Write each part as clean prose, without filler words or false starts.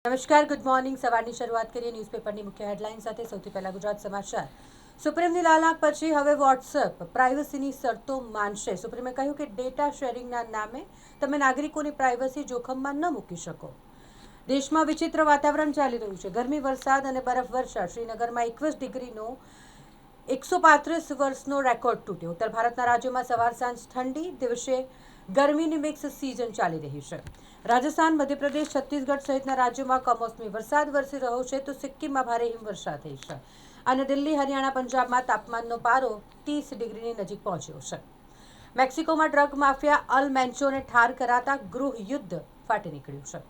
નમસ્કાર, good morning. સવારની શરૂઆત કરીએ ન્યૂઝપેપરની મુખ્ય હેડલાઇન સાથે. સૌથી પહેલા ગુજરાત સમાચાર. સુપ્રીમની લાલાક પછી હવે વોટ્સએપ પ્રાઇવસીની શરતો માનશે. સુપ્રીમે કહ્યું કે ડેટા શેરિંગના નામે તમે નાગરિકોની પ્રાઇવસી જોખમમાં ન મૂકી શકો. દેશમાં વિચિત્ર વાતાવરણ ચાલી રહ્યું છે. ગરમી, વરસાદ અને બરફવર્ષા. શ્રીનગરમાં 21 ડિગ્રીનો 135 વર્ષનો રેકોર્ડ તૂટ્યો. ઉત્તર ભારતના રાજ્યોમાં સવાર સાંજ ઠંડી, દિવસે ગરમીની મિક્સ સિઝન ચાલી રહી છે. રાજસ્થાન, મધ્યપ્રદેશ, છત્તીસગઢ સહિતના રાજ્યોમાં કમોસમી વરસાદ વરસી રહ્યો છે, તો સિક્કિમમાં ભારે હિમવર્ષા થઈ છે. અને દિલ્હી, હરિયાણા, પંજાબમાં તાપમાનનો પારો 30 ડિગ્રીની નજીક પહોંચ્યો છે. મેક્સિકોમાં ડ્રગ માફિયા અલ મેન્ચોને ઠાર કરાતા ગૃહયુદ્ધ ફાટી નીકળ્યું છે.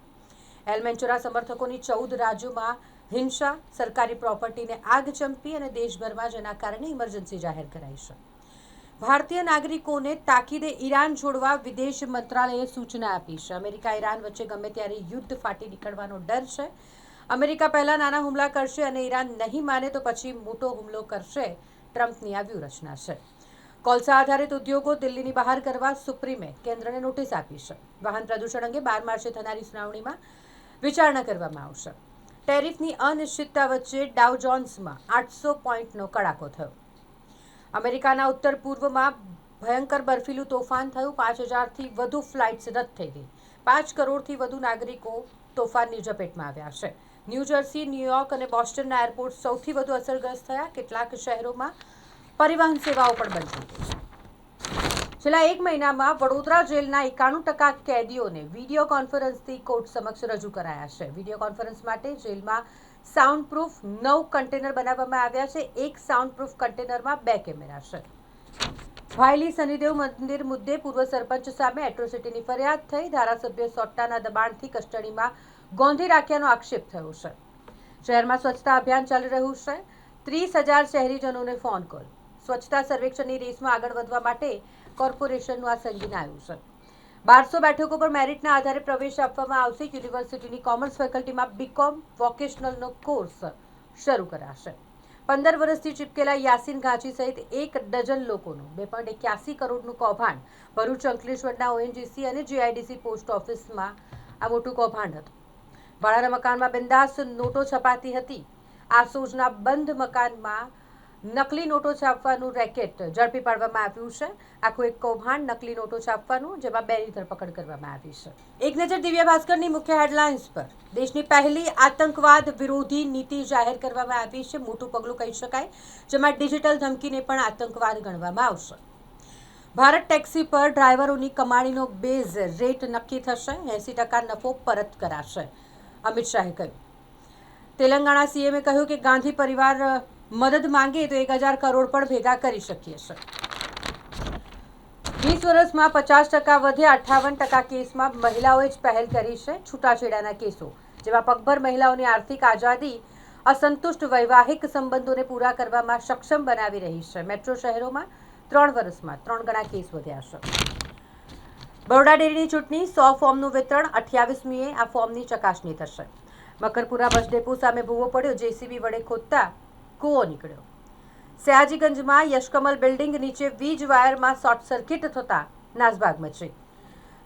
એલ મેન્ચોના સમર્થકોની 14 રાજ્યોમાં હિંસા, સરકારી પ્રોપર્ટીને આગ ચંપી અને દેશભરમાં જેના કારણે ઇમરજન્સી જાહેર કરાઈ છે. ભારતીય નાગરિકોને તાકીદે ઈરાન છોડવા વિદેશ મંત્રાલયે સૂચના આપી છે. અમેરિકા ઈરાન વચ્ચે ગમે ત્યારે યુદ્ધ ફાટી નીકળવાનો ડર છે. અમેરિકા પહેલા નાના હુમલા કરશે અને ઈરાન નહીં માને તો પછી મોટો હુમલો કરશે. ટ્રમ્પની આ વ્યૂહરચના છે. કોલસા આધારિત ઉદ્યોગો દિલ્હીની બહાર કરવા સુપ્રીમે કેન્દ્રને નોટિસ આપી છે. વાહન પ્રદૂષણ અંગે 12 માર્ચે થનારી સુનાવણીમાં વિચારણા કરવામાં આવશે. ટેરિફની અનિશ્ચિતતા વચ્ચે ડાઉ જોન્સમાં 800 પોઈન્ટનો કડાકો થયો. અમેરિકાના ઉત્તર પૂર્વમાં ભયંકર બર્ફીલું તોફાન થયું. 5000થી વધુ ફ્લાઇટ્સ રદ થઈ ગઈ. 5 કરોડથી વધુ નાગરિકો તોફાનની ઝપેટમાં આવ્યા છે. ન્યૂજર્સી, ન્યૂયોર્ક અને બોસ્ટનના એરપોર્ટ સૌથી વધુ અસરગ્રસ્ત થયા. કેટલાક શહેરોમાં પરિવહન સેવાઓ પણ બંધ થઈ ગઈ. છેલ્લા એક મહિનામાં વડોદરા જેલના 91% કેદીઓને વિડીયો કોન્ફરન્સથી કોર્ટ સમક્ષ રજૂ કરાયા છે. વિડીયો કોન્ફરન્સ માટે જેલમાં સાઉન્ડ પ્રૂફ 9 કન્ટેનર બનાવવામાં આવ્યા છે. એક સાઉન્ડ પ્રૂફ કન્ટેનરમાં 2 કેમેરા છે. ભાયલી શનિદેવ મંદિર મુદ્દે પૂર્વ સરપંચ સામે એટ્રોસિટીની ફરિયાદ થઈ. ધારાસભ્ય સોટ્ટાના દબાણથી કસ્ટડીમાં ગોંધી રાખ્યાનો આક્ષેપ થયો છે. શહેરમાં સ્વચ્છતા અભિયાન ચાલી રહ્યું છે. 30,000 શહેરીજનોને ફોન કોલ. સ્વચ્છતા સર્વેક્ષણની રેસમાં આગળ વધવા માટે કોર્પોરેશનનું આ સંગીન આવ્યું છે. 1200 બેઠકો પર મેરિટના આધારે પ્રવેશ આપવામાં આવશે. યુનિવર્સિટીની કોમર્સ ફેકલ્ટીમાં બીકોમ વોકેશનલનો કોર્સ શરૂ કરાશે. 15 વર્ષથી ચીપકેલા યાસીન ગાંચી સહિત 1 ડઝન લોકોનું 2.81 કરોડનું કૌભાંડ. ભરૂચ, અંકલેશ્વરના ઓએનજીસી અને જીઆઈડીસી પોસ્ટ ઓફિસમાં આ મોટું કૌભાંડ હતું. ભાડાના મકાનમાં બિંદાસ નોટો છપાતી હતી. આસોજના બંધ મકાનમાં નકલી નોટો છાપવાનું રેકેટ ઝડપી પાડવામાં આવ્યું છે. આખું એક કૌભાંડ નકલી નોટો છાપવાનું, જેમાં 2ની ધરપકડ કરવામાં આવી છે. એક નજર દિવ્ય ભાસ્કરની મુખ્ય હેડલાઇન્સ પર. દેશની પહેલી આતંકવાદ વિરોધી નીતિ જાહેર કરવામાં આવી છે. મોટું પગલું કહી શકાય, જેમાં ડિજિટલ ધમકીને પણ આતંકવાદ ગણવામાં આવશે. ભારત ટેક્સી પર ડ્રાઈવરોની કમાણીનો બેઝ રેટ નક્કી થશે. 80% નફો પરત કરાશે, અમિત શાહે કહ્યું. તેલંગાણા સીએમએ કહ્યું કે ગાંધી પરિવાર મદદ માંગે તો 1000 કરોડ પણ ભેગા કરી શકીએ છે. 20 વર્ષમાં 50% વધ્યા. 58% કેસમાં મહિલાઓએ જ પહેલ કરી છે. છૂટાછેડાના કેસો જેમાં પગભર મહિલાઓની આર્થિક આઝાદી અસંતુષ્ટ વૈવાહિક સંબંધોને પૂરા કરવામાં સક્ષમ બનાવી રહી છે. મેટ્રો શહેરોમાં 3 વર્ષમાં 3 ગણા કેસ વધ્યા છે. બરોડા ડેરીની ચૂંટણી 100 ફોર્મનું વિતરણ. 28મીએ આ ફોર્મની ચકાસણી થશે. મકરપુરા બસ ડેપો સામે ભૂવો પડ્યો. જેસીબી વડે ખોદતા કૂવો નીકળ્યો. સયાજીગંજમાં યશકમલ બિલ્ડિંગ નીચે વીજ વાયરમાં શોર્ટ સર્કિટ થતા નાસભાગ મચી.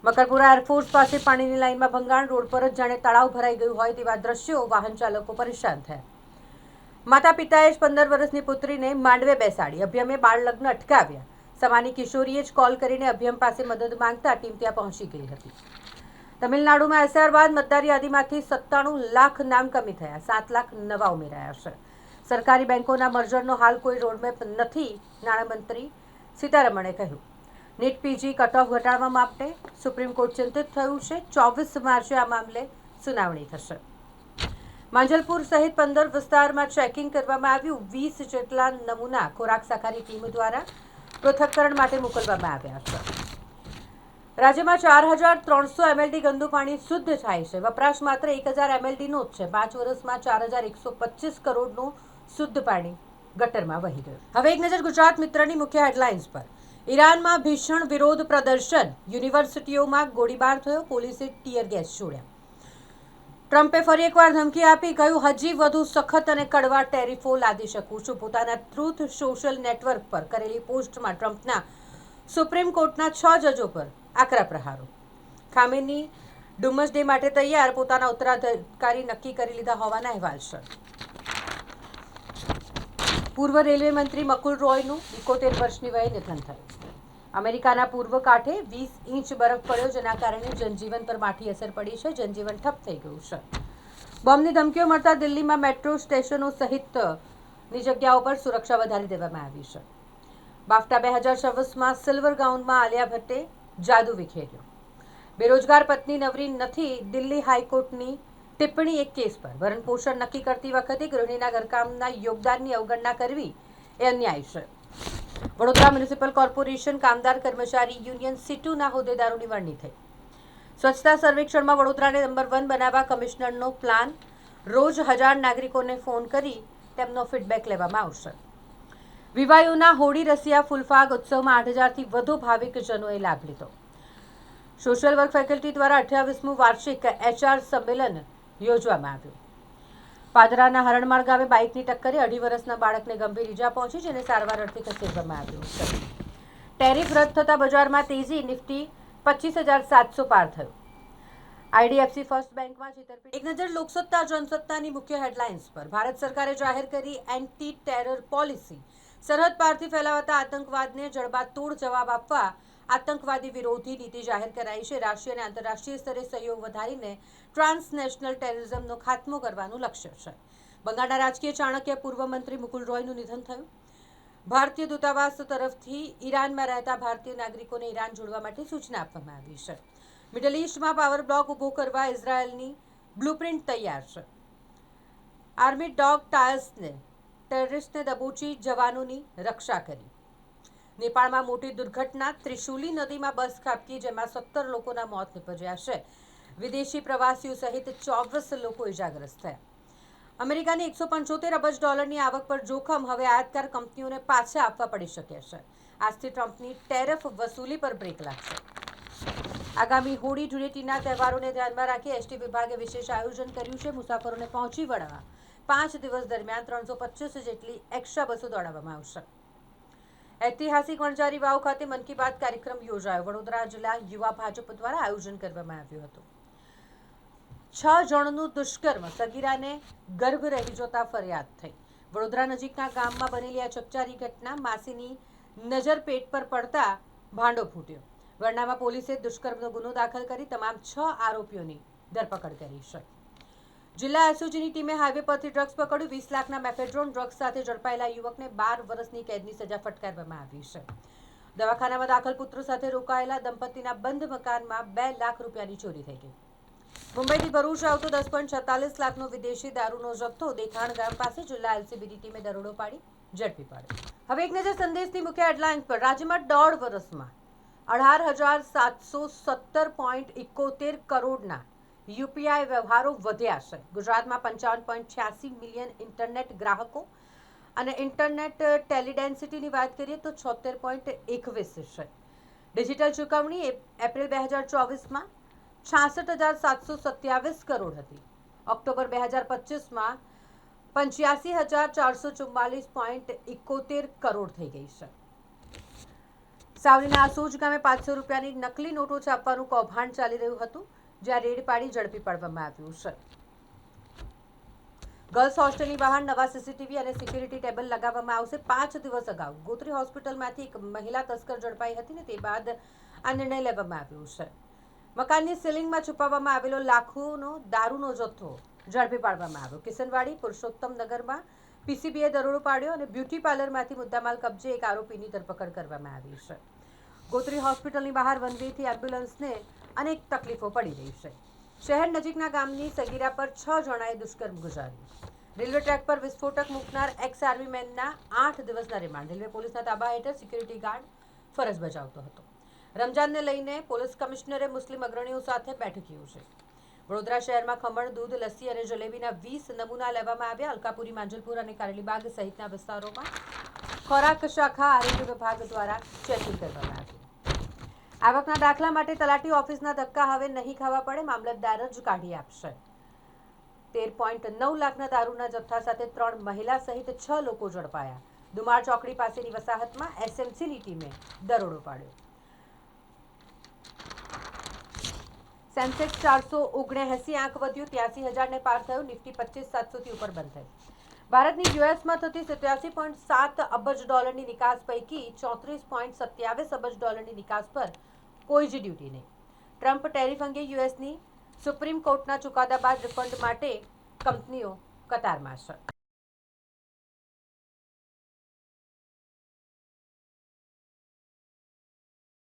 મકરપુરા એરફોર્સ પાસે પાણીની લાઇનમાં ભંગાણ. રોડ પર જ જાણે તળાવ ભરાઈ ગયું હોય તેવા દ્રશ્યો. વાહન ચાલકો પરેશાન થયા. માતા પિતાએ જ 15 વર્ષની પુત્રીને માંડવે બેસાડી. અભ્યમે બાળ લગ્ન અટકાવ્યા. સમાની કિશોરીએ જ કોલ કરીને અભ્યમ પાસે મદદ માંગતા ટીમ ત્યાં પહોંચી ગઈ હતી. તમિલનાડુમાં એસઆર બાદ મતદાર યાદીમાંથી 97 લાખ નામ કમી થયા. 7 લાખ નવા ઉમેરાયા છે. સરકારી બેંકોના મર્જરનો હાલ કોઈ રોડમેપ નથી, નાણામંત્રી સીતારમણે કહ્યું. નીટ પીજી કટ ઓફ ઘટાડવા માટે સુપ્રીમ કોર્ટ ચિંતિત થયું છે. 24 માર્ચે આ મામલે સુનાવણી થશે. માંજલપુર સહિત 15 વિસ્તારમાં ચેકિંગ કરવામાં આવ્યું. 20 જેટલા નમૂના ખોરાક શાખાની ટીમ દ્વારા પૃથક્કરણ માટે મોકલવામાં આવ્યા છે. રાજ્યમાં 4300 એમએલડી ગંદુ પાણી શુદ્ધ થાય છે. વપરાશ માત્ર 1000 એમએલડીનો જ છે. 5 વર્ષમાં 4125 કરોડનું શુદ્ધ પાણી ગટરમાં વહી ગયું. હવે એક નજર ગુજરાત મિત્રની મુખ્ય હેડલાઇન્સ પર. ઈરાનમાં ભીષણ વિરોધ પ્રદર્શન. યુનિવર્સિટીઓમાં ગોળીબાર થયો. પોલીસે ટીયર ગેસ છોડ્યા. ટ્રમ્પે ફરી એકવાર ધમકી આપી. કહ્યું, હજી વધુ સખત અને કડવા ટેરિફો લાદી શકું છું. પોતાના ટ્રુથ સોશિયલ નેટવર્ક પર કરેલી પોસ્ટમાં ટ્રમ્પના સુપ્રીમ કોર્ટના 6 જજો પર આકરા પ્રહારો. ખામેની ડુમ્મસ ડે માટે તૈયાર, પોતાના ઉત્તરાધિકારી નક્કી કરી લીધા હોવાના અહેવાલ છે. પૂર્વ રેલવે મંત્રી મકુલ રોયનું 71 વર્ષની વયે નિધન થયું. અમેરિકાના પૂર્વ કાંઠે 20 ઇંચ બરફ પડ્યો, જેના કારણે જનજીવન પર માઠી અસર પડી છે. જનજીવન ઠપ થઈ ગયું છે. બોમ્બની ધમકીઓ મળતા દિલ્હીમાં મેટ્રો સ્ટેશનો સહિતની જગ્યાઓ પર સુરક્ષા વધારી દેવામાં આવી છે. બાફટા 2026માં સિલ્વર ગાઉનમાં આલિયા ભટ્ટે જાદુ વિખેર્યો. બેરોજગાર પત્ની નવરી નથી, દિલ્હી હાઈકોર્ટની ટિપ્પણી એક કેસ પર. ભરણ પોષણ નક્કી કરતી વખતે ગૃહિણીના ઘરકામના યોગદાનની અવગણના કરવી એ અન્યાય છે. વડોદરા મ્યુનિસિપલ કોર્પોરેશન કામદાર કર્મચારી યુનિયન સીટુના હોદ્દેદારોની વરણી થઈ. સ્વચ્છતા સર્વેક્ષણમાં વડોદરાને નંબર 1 બનાવવા કમિશનરનો પ્લાન. રોજ 1000 નાગરિકોને ફોન કરી તેમનો ફીડબેક લેવામાં આવશે. વિવાયુના હોળી રસિયા ફૂલફાગ ઉત્સવમાં 8000થી વધુ ભાવિકજનોએ લાભ લીધો. સોશિયલ વર્ક ફેકલ્ટી દ્વારા 28મું વાર્ષિક HR સંમેલન યોજવામાં આવ્યું. પાદરાના હરણમાળ ગામે બાઇકની ટક્કરે 2.5 વર્ષના બાળકને ગંભીર ઈજા પહોંચી, જેને સારવાર અર્થે ખસેડવામાં આવ્યું છે. ટેરિફ રદ થતા બજારમાં તેજી, નિફ્ટી 25,700 પાર થયું. IDFC ફર્સ્ટ બેંકમાં છેતરપિંડી. એક નજર લોકસત્તા જનસત્તાની મુખ્ય હેડલાઇન્સ પર. ભારત સરકારે જાહેર કરી એન્ટી ટેરર પોલિસી. સરહદ પારથી ફેલાવાતા આતંકવાદને જડબાતોડ જવાબ આપવા આતંકવાદી વિરોધી નીતિ જાહેર કરાઈ છે. રાષ્ટ્રીય અને આંતરરાષ્ટ્રીય સ્તરે સહયોગ વધારીને ટ્રાન્સનેશનલ ટેરરિઝમનો ખાત્મો કરવાનું લક્ષ્ય છે. બંગાળના રાજકીય ચાણક્ય પૂર્વ મંત્રી મુકુલ રોયનું નિધન થયું. ભારતીય દૂતાવાસ તરફથી ઈરાનમાં રહેતા ભારતીય નાગરિકોને ઈરાન જોડવા માટે સૂચના આપવામાં આવી છે. મિડલ ઈસ્ટમાં પાવર બ્લોક ઊભો કરવા ઇઝરાયેલની બ્લુપ્રિન્ટ તૈયાર છે. આર્મી ડોગ ટાયર્સને ટેરરિસ્ટને દબોચી જવાનોની રક્ષા કરી. નેપાળમાં મોટી દુર્ઘટના. ત્રિશુલી નદીમાં બસ ખાબકી, જેમાં 17 લોકોના મોત નીપજ્યા છે. વિદેશી પ્રવાસીઓ સહિત 24 લોકો ઇજાગ્રસ્ત થયા. અમેરિકાની $175 અબજ આવક પર જોખમ. હવે આયાતકાર કંપનીઓને પાછા આપવા પડી શકે છે. આજથી ટ્રમ્પની ટેરિફ વસૂલી પર બ્રેક લાગશે. આગામી હોળી ધૂળેટીના તહેવારોને ધ્યાનમાં રાખી એસટી વિભાગે વિશેષ આયોજન કર્યું છે. મુસાફરોને પહોંચી વળવા 5 દિવસ દરમિયાન 325 જેટલી એક્સ્ટ્રા બસો દોડાવવામાં આવશે. ઐતિહાસિક વણઝારી વાવ ખાતે મન કી બાત કાર્યક્રમ યોજાયો. વડોદરા જિલ્લા યુવા ભાજપ દ્વારા આયોજન કરવામાં આવ્યું હતું. 6 જણનું દુષ્કર્મ, સગીરાને ગર્ભ રહી જતા ફરિયાદ થઈ. વડોદરા નજીકના ગામમાં બનેલી આ ચકચારી ઘટના. માસીની નજર પેટ પર પડતા ભાંડો ફૂટ્યો. વરણામાં પોલીસે દુષ્કર્મનો ગુનો દાખલ કરી તમામ 6 આરોપીઓની ધરપકડ કરી છે. જિલ્લા એસઓજીની ટીમે હાઈવે પરથી ડ્રગ્સ પકડ્યું. 20 લાખના મેફેડ્રોન ડ્રગ્સ સાથે ઝડપાયેલા યુવકને 12 વર્ષની કેદની સજા ફટકારવામાં આવી છે. દવાખાનામાં દાખલ પુત્ર સાથે રોકાયેલા દંપતીના બંધ મકાનમાં 2 લાખ રૂપિયાની ચોરી થઈ ગઈ. મુંબઈથી ભરૂચ આવતો 10.46 લાખનો વિદેશી દારૂનો જથ્થો દેખાણ ગામ પાસે જિલ્લા એલસીબીની ટીમે દરોડો પાડી ઝડપી પાડ્યો. હવે એક નજર સંદેશની મુખ્ય હેડલાઇન્સ પર. રાજ્યમાં 1.5 વર્ષમાં 18,717.71 કરોડના યુપીઆઈ વ્યવહારો વધ્યા છે. ગુજરાતમાં 55.86 મિલિયન ઇન્ટરનેટ ગ્રાહકો અને ઇન્ટરનેટ ટેલિડેન્સિટીની વાત કરીએ તો 76.21 છે. ડિજિટલ ચૂકવણી એપ્રિલ 2024માં 66,727 કરોડ હતી. ઓક્ટોબર 2025માં 85,444.71 કરોડ થઈ ગઈ છે. સાવલીના આસોજ ગામે 500 રૂપિયાની નકલી નોટો છાપવાનું કૌભાંડ ચાલી રહ્યું હતું, જ્યાં રેડ પાડી ઝડપી પાડવામાં આવ્યું છે. ગર્લ્સ હોસ્ટેલની બહાર નવા સીસીટીવી અને સિક્યુરિટી ટેબલ લગાવવામાં આવશે. 5 દિવસ અગાઉ ગોત્રી હોસ્પિટલમાંથી એક મહિલા તસ્કર ઝડપાઈ હતી ને તે બાદ આ નિર્ણય લેવામાં આવ્યો છે. મકાનની સીલિંગમાં છુપાવવામાં આવેલો લાખોનો દારૂનો જથ્થો ઝડપી પાડવામાં આવ્યો. કિશનવાડી પુરુષોત્તમ નગરમાં પીસીબીએ દરોડો પાડ્યો અને બ્યુટી પાર્લરમાંથી મુદ્દામાલ કબજે એક આરોપીની ધરપકડ કરવામાં આવી છે. ગોત્રી હોસ્પિટલની બહાર વનવેથી એમ્બ્યુલન્સને અનેક તકલીફો પડી રહી છે. શહેર નજીકના ગામની સગીરા પર 6 જણાએ દુષ્કર્મ ગુજાર્યું. રેલવે ટ્રેક પર વિસ્ફોટક મૂકનાર એક્સ આર્મી મેનના 8 દિવસના રિમાન્ડ. રેલવે પોલીસના તાબા હેઠળ સિક્યુરિટી ગાર્ડ ફરજ બજાવતો હતો. રમજાનને લઈને પોલીસ કમિશનરે મુસ્લિમ અગ્રણીઓ સાથે બેઠક યોજી. વડોદરા શહેરમાં ખમણ, દૂધ, લસ્સી અને જલેબીના 20 નમૂના લેવામાં આવ્યા. અલકાપુરી, માંજલપુર અને કારેલીબાગ સહિતના વિસ્તારોમાં ખોરાક શાખા આરોગ્ય વિભાગ દ્વારા ચેકિંગ કરવામાં આવ્યું. આવકના દાખલા માટે તલાટી ઓફિસના ધક્કા હવે નહીં ખાવા પડે. મામલતદાર જ કાઢી આપશે. 13.9 લાખના દારૂના જથ્થા સાથે 3 મહિલા સહિત 6 લોકો ઝડપાયા. દુમાર ચોકડી પાસેની વસાહતમાં એસએમસીની ટીમે દરોડો પાડ્યો. સેન્સેક્સ 479 આંક વધ્યું, 83,000 ને પાર થયું. નિફ્ટી 25,700 ઉપર બંધ થયું. ભારતની યુએસમાં થતી 87.7 અબજ ડોલરની નિકાસ પૈકી 34.27 અબજ ડોલરની નિકાસ પર કોઈ જ ડ્યુટી નહીં. ટ્રમ્પ ટેરિફ અંગે યુએસની સુપ્રીમ કોર્ટના ચુકાદા બાદ રિફંડ માટે કંપનીઓ કતારમાં છે.